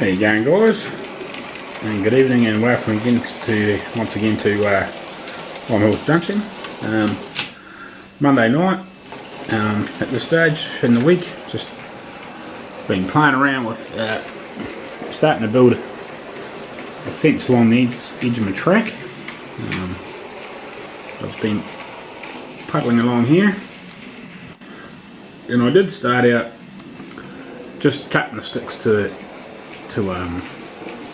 How you going, guys? And good evening, and welcome again once again to Hills Junction. Monday night. At this stage in the week, just been playing around with starting to build a fence along the edge of my track. I've just been puddling along here, and I did start out just cutting the sticks to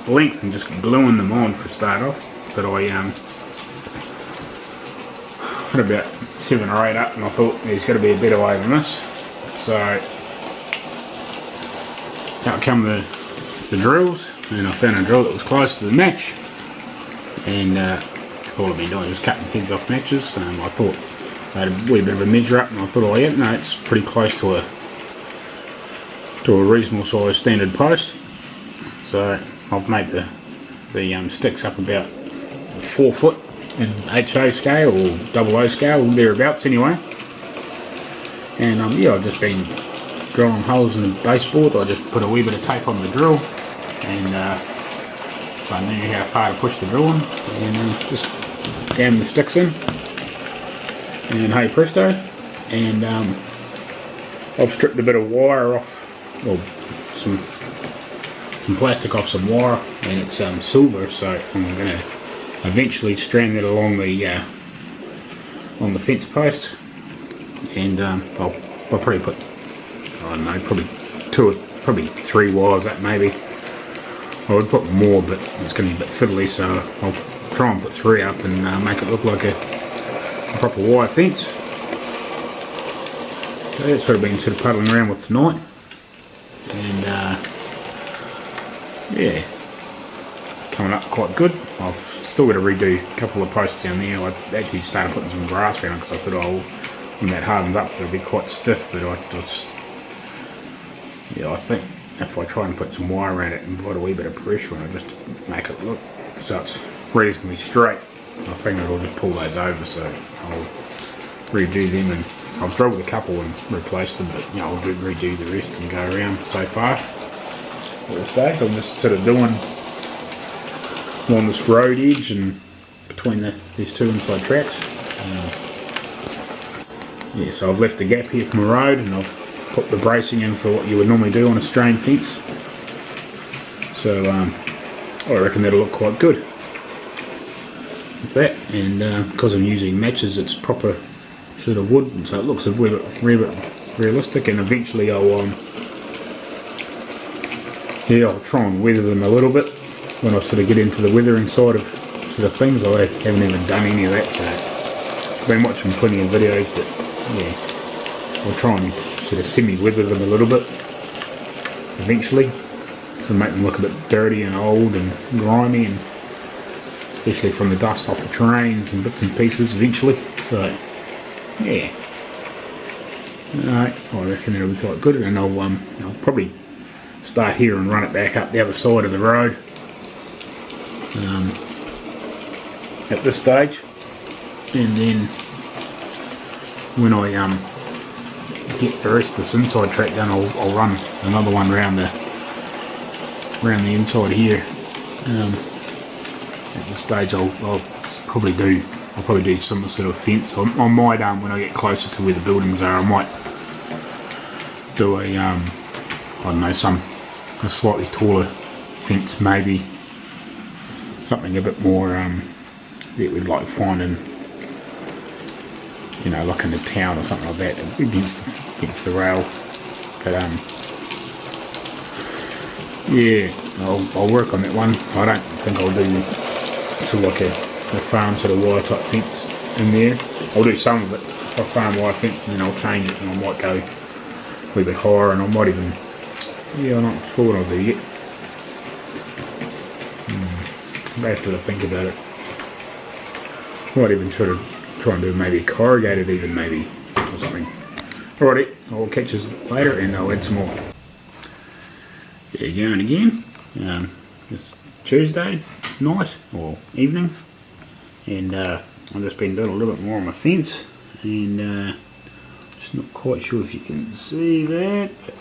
length and just gluing them on for a start off, but I had about 7 or 8 up, and I thought there's got to be a better way than this. So out come the drills, and I found a drill that was close to the match, and all I've been doing is cutting heads off matches. I thought I had a wee bit of a measure up, and I thought, oh yeah, no, it's pretty close to a reasonable size standard post. So I've made the sticks up about 4 foot in HO scale or double O scale, or thereabouts anyway. And yeah, I've just been drilling holes in the baseboard. I just put a wee bit of tape on the drill, and so I knew how far to push the drill in, and just jam the sticks in, and hey presto. And I've stripped a bit of wire off, well, some plastic off some wire, and it's silver, so I'm going to eventually strand that along the on the fence post, and I'll probably put, I don't know, probably 3 wires up maybe. I would put more, but it's going to be a bit fiddly, so I'll try and put 3 up and make it look like a proper wire fence. So that's what I've been sort of puddling around with tonight, and yeah, coming up quite good. I've still got to redo a couple of posts down there. I actually started putting some grass around because I thought, oh, when that hardens up it'll be quite stiff, but I think if I try and put some wire around it and put a wee bit of pressure on it just to make it look so it's reasonably straight, I think it'll just pull those over, so I'll redo them. And I've drilled a couple and replaced them, but I'll redo the rest and go around so far. At this stage I'm just sort of doing on this road edge and between these 2 inside tracks. Yeah, so I've left a gap here for my road, and I've put the bracing in for what you would normally do on a strain fence. So I reckon that'll look quite good with that, and because I'm using matches, it's proper sort of wood, and so it looks a wee bit realistic. And eventually I'll try and weather them a little bit when I sort of get into the weathering side of things. I haven't even done any of that, so I've been watching plenty of videos, but yeah, I'll try and sort of semi-weather them a little bit eventually, so make them look a bit dirty and old and grimy, and especially from the dust off the trains and bits and pieces eventually. So yeah, I reckon that'll be quite good, and I'll probably start here and run it back up the other side of the road at this stage, and then when I get the rest of this inside track done, I'll run another one around the inside here. At this stage I'll probably do some sort of fence. I might when I get closer to where the buildings are, I might do a I don't know, a slightly taller fence, maybe something a bit more that we'd like to find in, like in a town or something like that, against the rail. But yeah, I'll work on that one. I don't think I'll do sort of like a farm sort of wire type fence in there. I'll do some of it for a farm wire fence, and then I'll change it, and I might go a wee bit higher, and I might even, I'm not sure what I'll do yet. I have to think about it. Might even sort of try and do maybe corrugated, even maybe, or something. Alrighty, I'll catch you later, and I'll add some more. There you go, and again, it's Tuesday night or evening, and I've just been doing a little bit more on my fence, and just not quite sure if you can see that, but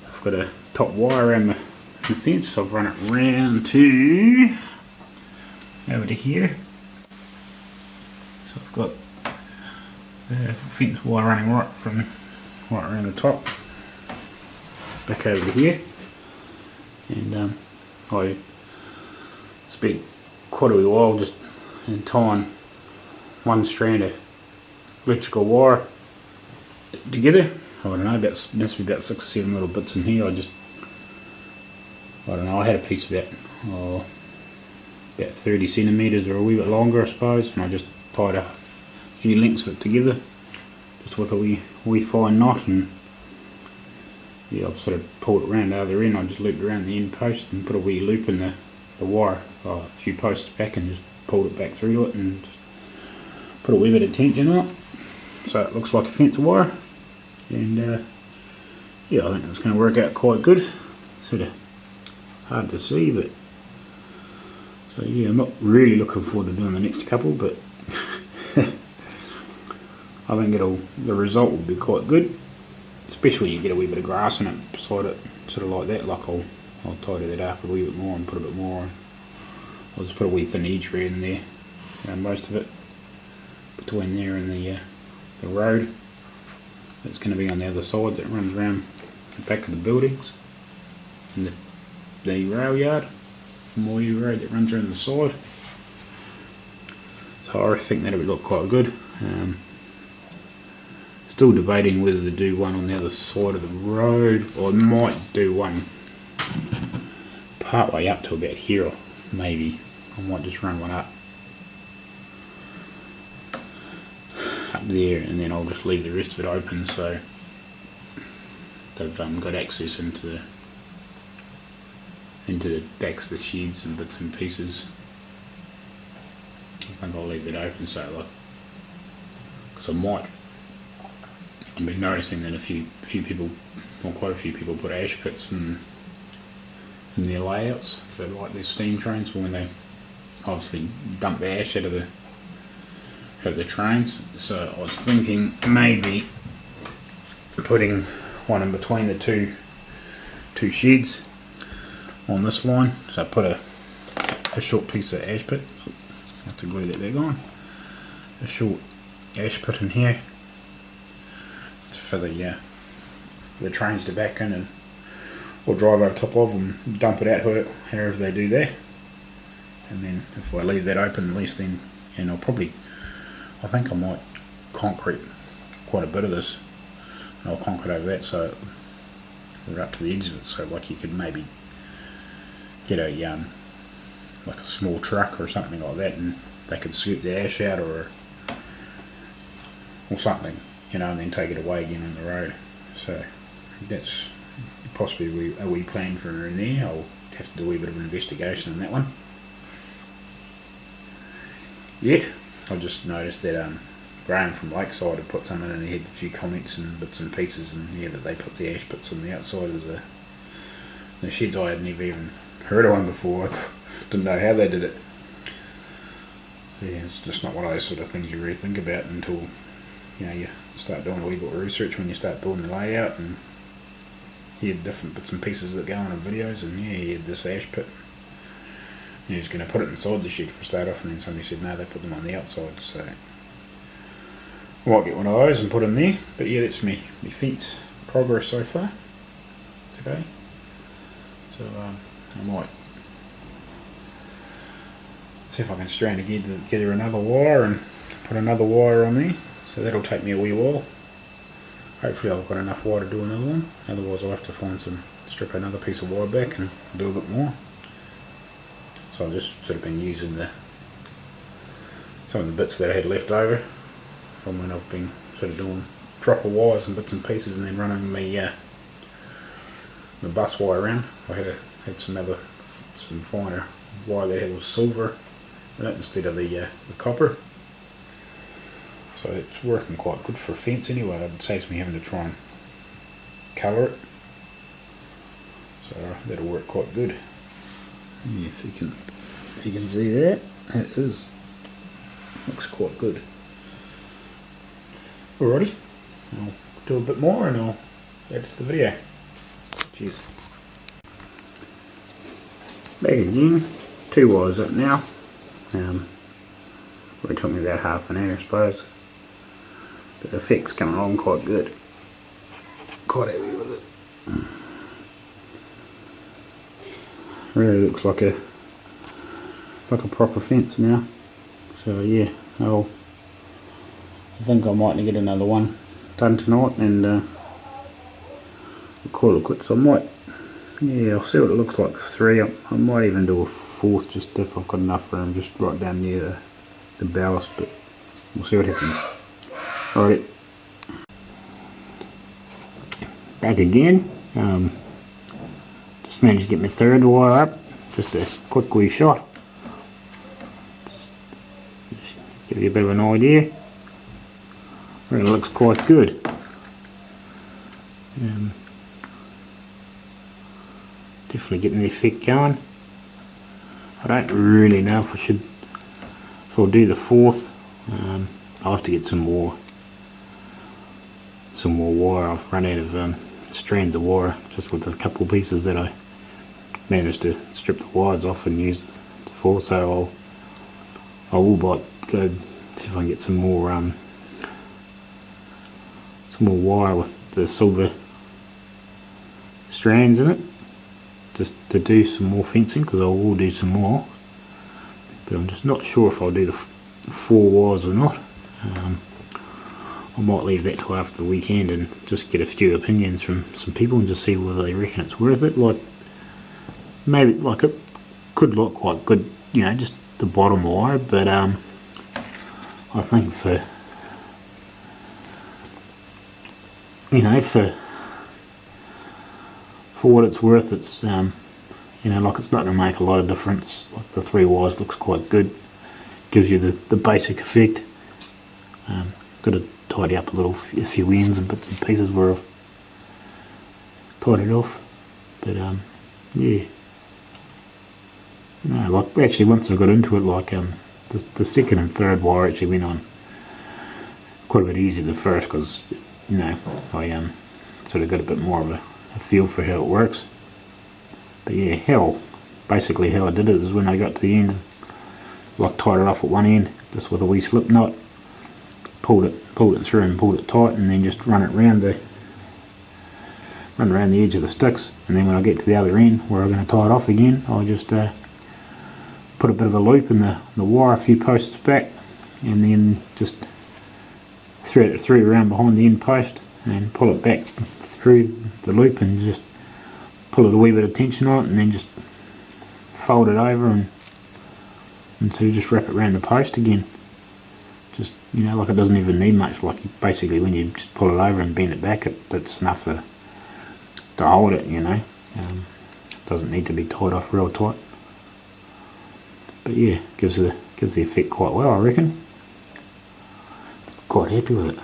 I've got a top wire the fence. I've run it round to over to here. So I've got the fence wire running right around the top, back over to here, and I spent quite a wee while just tying one strand of electrical wire together. I don't know, must be about 6 or 7 little bits in here. I don't know, I had a piece about 30 centimetres or a wee bit longer, I suppose, and I just tied a few links of it together just with a wee fine knot, and yeah, I've sort of pulled it around the other end. I just looped around the end post and put a wee loop in the wire a few posts back and just pulled it back through to it and just put a wee bit of tension on it so it looks like a fence wire. And yeah, I think it's going to work out quite good. Sort of hard to see, but so yeah, I'm not really looking forward to doing the next couple, but I think the result will be quite good, especially when you get a wee bit of grass in it beside it, sort of like that. Like I'll tidy that up a wee bit more and put a bit more. I'll just put a wee thin edge around there, most of it between there and the road that's going to be on the other side that runs around the back of the buildings, and the rail yard, Moyu Road that runs around the side. So I think that'll look quite good. Still debating whether to do one on the other side of the road, or I might do one part way up to about here, or maybe I might just run one up there, and then I'll just leave the rest of it open so they've got access into the backs of the sheds and bits and pieces. I think I'll leave it open so, like, because I've been noticing that a few people, well, quite a few people put ash pits in their layouts for like their steam trains, when they obviously dump the ash out of the trains. So I was thinking maybe putting one in between the two sheds on this line. So I put a short piece of ash pit. I have to glue that back on. A short ash pit in here for the trains to back in, and or drive over top of and dump it out however they do that. And then if I leave that open, at least then, and I think I might concrete quite a bit of this, and I'll concrete over that so we're up to the edge of it, so like you could maybe get a like a small truck or something like that, and they could scoop the ash out or something, and then take it away again on the road. So that's possibly a wee plan for in there. I'll have to do a wee bit of investigation on that one. Yeah, I just noticed that Graham from Lakeside had put something in, and he had a few comments and bits and pieces, and yeah, that they put the ash pits on the outside of the sheds. I had never even heard of one before. I didn't know how they did it. Yeah, it's just not one of those sort of things you really think about until you start doing a wee bit of research when you start building the layout, and you had different bits and pieces that go on in videos, and yeah, you had this ash pit. He was going to put it inside the shed for a start off, and then somebody said no, they put them on the outside. So I might get one of those and put them there. But yeah, that's me fence progress so far today. So I might see if I can strand together another wire and put another wire on there. So that'll take me a wee while. Hopefully I've got enough wire to do another one. Otherwise I'll have to strip another piece of wire back and do a bit more. So I've just sort of been using some of the bits that I had left over from when I've been sort of doing proper wires and bits and pieces, and then running the bus wire around. I had some finer wire that had silver in it instead of the copper. So it's working quite good for a fence anyway. It saves me having to try and colour it. So that'll work quite good. Yeah, if you can see that, looks quite good. Alrighty, I'll do a bit more and I'll add it to the video. Cheers. Back again, 2 wires up now. It took me about half an hour I suppose. But the effect's coming along quite good. Quite happy with it. Really looks like a proper fence now. So yeah, I think I might get another one done tonight and call it quits. I might, yeah, I'll see what it looks like for 3. I might even do a 4th just if I've got enough room, just right down near the ballast, but we'll see what happens. Alright, back again. Just managed to get my 3rd wire up, just a quick wee shot. Just give you a bit of an idea. Really looks quite good. Definitely getting the effect going. I don't really know if I'll do the 4th. I'll have to get some more wire. I've run out of strands of wire just with a couple of pieces that I managed to strip the wires off and use the 4th. So I will go see if I can get some more wire with the silver strands in it, just to do some more fencing, because I will do some more, but I'm just not sure if I'll do the 4 wires or not. I might leave that till after the weekend and just get a few opinions from some people and just see whether they reckon it's worth it. Like, maybe, like, it could look quite good, you know, just the bottom wire, but I think for, you know, for what it's worth, it's you know, like, it's not going to make a lot of difference. Like, the 3 wires looks quite good, gives you the basic effect. Got to tidy up a few ends and bits and pieces where I've tidied off, but yeah. No, like, actually once I got into it, like, the 2nd and 3rd wire actually went on quite a bit easier than the 1st, because, you know, I sort of got a bit more of a feel for how it works. But yeah, basically how I did it is when I got to the end, like, tied it off at one end just with a wee slip knot, pulled it through and pulled it tight, and then just run around the edge of the sticks, and then when I get to the other end where I'm going to tie it off again, I'll just put a bit of a loop in the wire a few posts back, and then just thread it through around behind the end post and pull it back through the loop and just pull it a wee bit of tension on it, and then just fold it over and so you just wrap it around the post again. Just, you know, like, it doesn't even need much. Like, basically when you just pull it over and bend it back, that's enough to hold it, you know. It doesn't need to be tied off real tight. But yeah, gives the effect quite well, I reckon. Quite happy with it.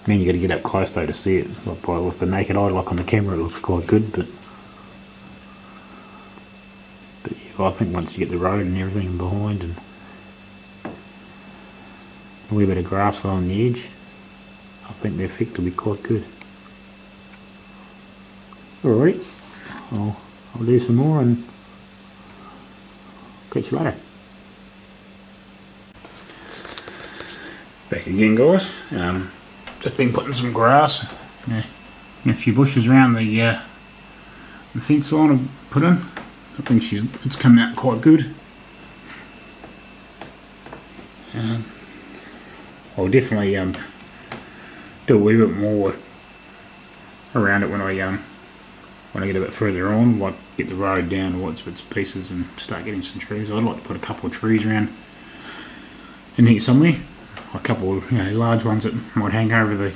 I mean, you got to get up close though to see it. Like, with the naked eye, like on the camera, it looks quite good, but yeah, I think once you get the road and everything behind and a wee bit of grass along the edge, I think the effect will be quite good. Alright, I'll do some more and catch you later. Back again, guys. Just been putting some grass and a few bushes around the fence line I've put in. I think it's come out quite good. I'll definitely do a wee bit more around it when I get a bit further on, like get the road down and bits and pieces and start getting some trees. I'd like to put a couple of trees around in here somewhere. A couple of, you know, large ones that might hang over the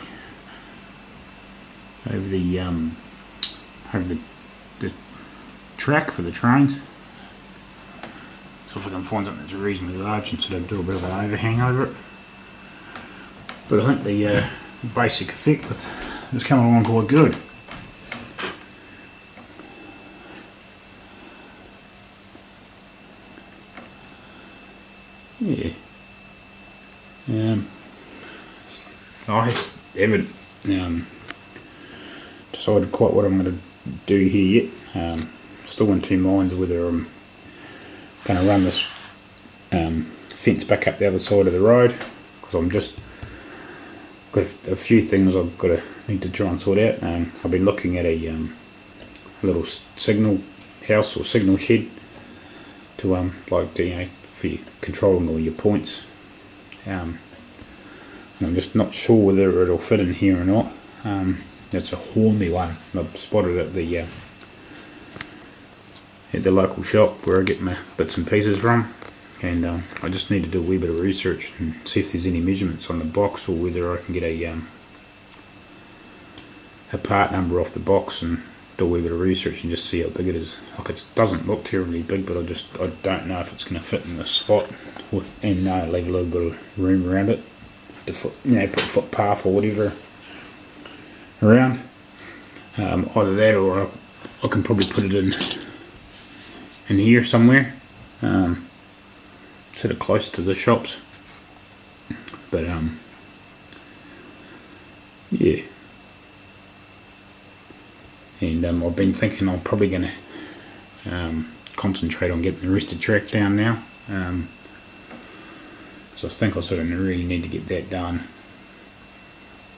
track for the trains. So if I can find something that's reasonably large and sort of do a bit of an overhang over it. But I think the basic effect is coming along quite good. Yeah. I haven't decided quite what I'm going to do here yet. Still in two minds whether I'm going to run this fence back up the other side of the road, because I'm just got a few things I've got to need to try and sort out. I've been looking at a little signal house or signal shed to like, you know, for controlling all your points. And I'm just not sure whether it'll fit in here or not. It's a Hornby one. I've spotted it at the local shop where I get my bits and pieces from, and I just need to do a wee bit of research and see if there's any measurements on the box, or whether I can get a part number off the box and do a wee bit of research and just see how big it is. Like, it doesn't look terribly big, but I don't know if it's going to fit in this spot and leave a little bit of room around it to put a footpath or whatever around. Either that, or I can probably put it in here somewhere, sort of close to the shops. But yeah. And I've been thinking I'm probably going to concentrate on getting the rest of the track down now. So I think I sort of really need to get that done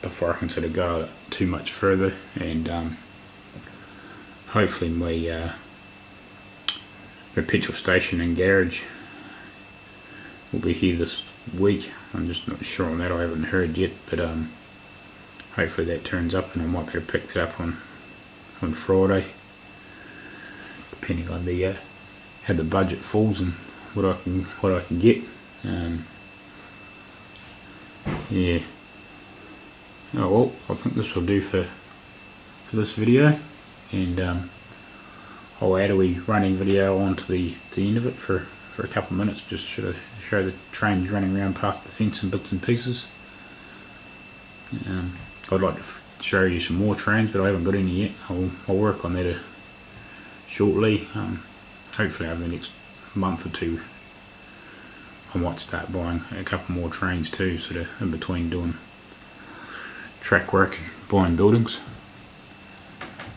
before I can sort of go too much further. And hopefully my petrol station and garage will be here this week. I'm just not sure on that. I haven't heard yet, but hopefully that turns up, and I might be able to pick that up on Friday, depending on the how the budget falls and what I can get. Yeah. Oh well, I think this will do for this video, and I'll add a wee running video onto the end of it for a couple of minutes, just to show the trains running around past the fence and bits and pieces. I'd like to show you some more trains, but I haven't got any yet. I'll work on that shortly. Hopefully over the next month or two I might start buying a couple more trains too, sort of in between doing track work and buying buildings.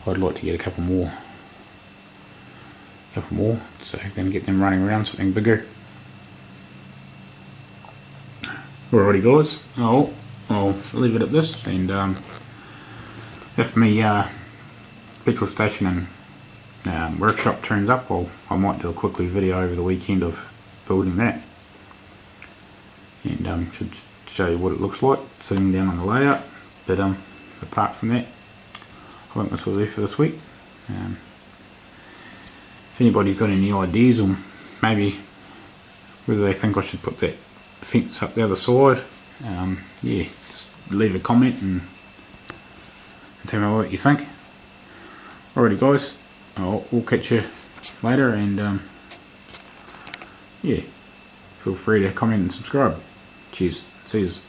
I'd like to get a couple more, so I can get them running around something bigger. Alrighty guys, I'll leave it at this, and if my petrol station and workshop turns up, I might do a quick video over the weekend of building that, and should show you what it looks like sitting down on the layout. But apart from that, I think that's all there for this week. If anybody's got any ideas, or maybe whether they think I should put that fence up the other side, yeah, just leave a comment and tell me what you think. Alrighty guys, we'll catch you later, and yeah, feel free to comment and subscribe. Cheers, see yous.